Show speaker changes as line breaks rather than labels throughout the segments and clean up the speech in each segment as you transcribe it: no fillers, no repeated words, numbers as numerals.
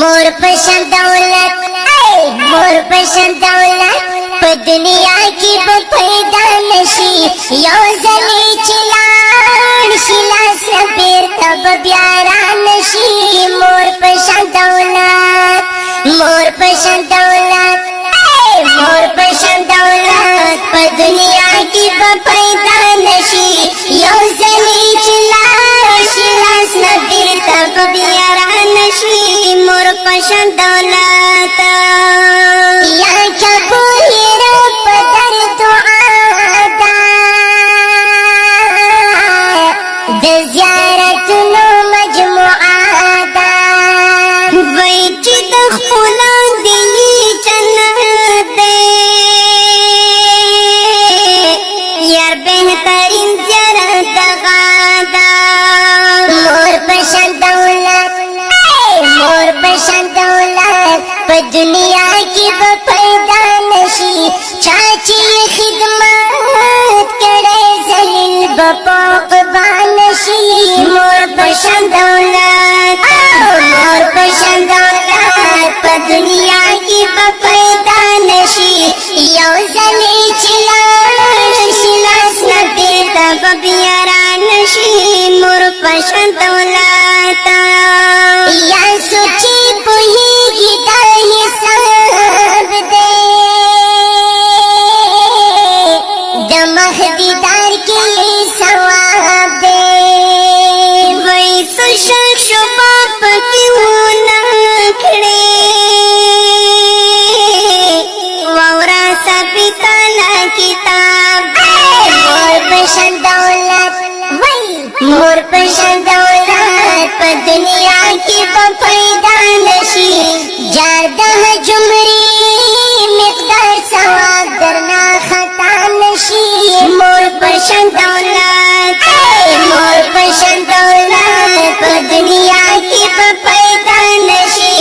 مور پشن دولت مور پشن دولت په دنیا کې به پیدا نشي یو ځلې چې لاړ شي لاس نه بیرته به بیا رانشي مور پشن دولت مور پشن دولت مور پشن دولت په دنیا کې به پیدا نشي یو ځلې چې لاړ شي لاس نه بیرته به بیا رانشي مور پشن دولت یا قبول رب در دعا دا د زیارتونو مجموعه دا وای چې د خپلو دی جنت دی یار بهترین زیارت دغه دا مور پشن دولت مور پشن دولت په دنیا کې به پیدا نشي چا چې خدمت کړي ذلیل به پاک نشي مور پشن دولت مور پشن دولت په دنیا کې به پیدا نشي یو ځلې چې لاړ شي لاس نه بیرته به بیا رانشي مور پشن دولت یا سوچي پوهیږي دا حساب دی د مخدیدار کې ثواب دی وای څه شک شبه پکې ونه کړې واورا ثابته لا کتاب مور پشن دولت وای مور پشن دولت په دنیا کې به پیدا نشي جار د جمرې مقدار ثواب درنا خطا نشي مور پشن دولت مور پشن دولت په دنیا کې به پیدا نشي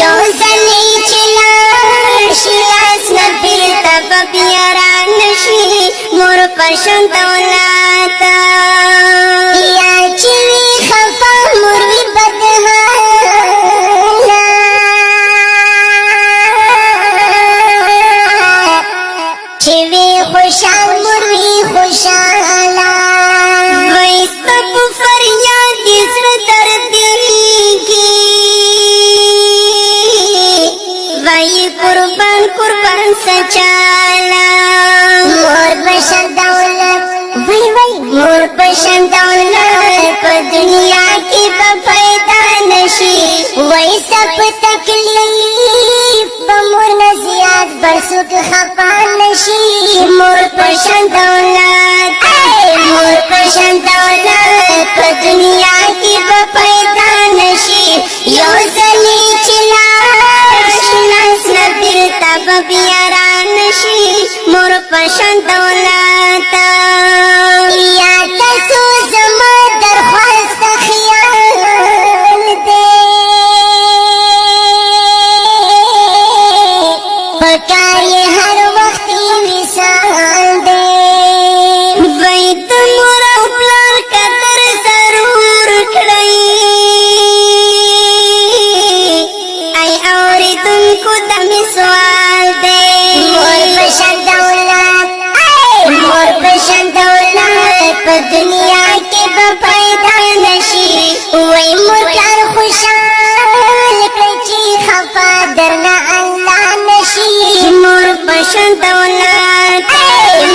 یو ځلې چې لاړ شي لاس نه بیرته به بیا رانشي مور پشن دولت یا چې وي خفه مور وي بدحاله چې وي خوشحال مور وي خوشحاله وای ستا په فریاد دې زړه دردېږي وای قربان قربان سچاله مور پشن دولت وای وای مور پشن دولت په دنیا کې به پیدا نشي وای سپ تکلیف به مور نه زیات برسوک خفا نشي مور پشن دولت مور پشن دولت په دنیا کې به پیدا نشي یو ځلې چې لاړ شي لاس نه بیرته به بیا رانشي مور پشن دولت یا تاسو زما درخواست خیال دی پکار یې هر وخت مثال دی وای د مور او پلار قدر ضرور کړئ ای اورېدونکو دا مې سوال دی مور پشن دولت مور پشن دولت په دنیا کې به پیدا نشي وای مور پلار خوشحال کړئ چې خفا درنه الله نشي مور پشن دولت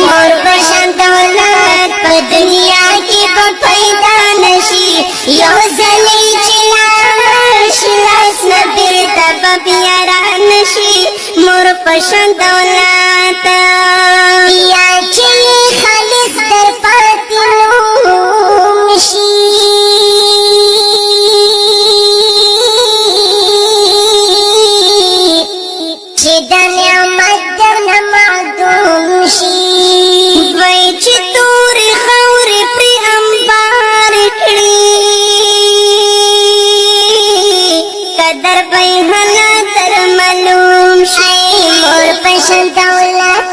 مور پشن دولت په دنیا کې به پیدا نشي یو ځلې چې لاړ شي لاس نه بیرته به بیا رانشي مور پشن دولت یا چې خالص در پاتې نوم شي چې د نعمت درنه معدوم شي وای چې تورې خاورې پرې انبار کړي قدر به یې هله در معلوم شي مور پشن دولت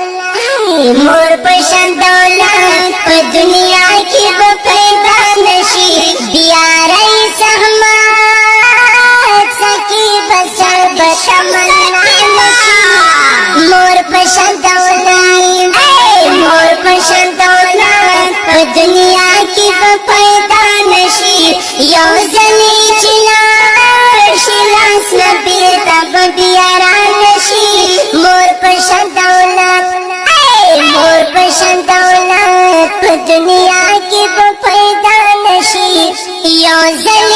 مور پشن دولت په دنیا کې به پیدا نشي بیا رئیس احمد سکی بس یو زلی چلاړ شي لاس نه بیرته به بیا رانشي مور په شان دولت مور په شان دولت په دنیا کې به پیدا نشي یو زلی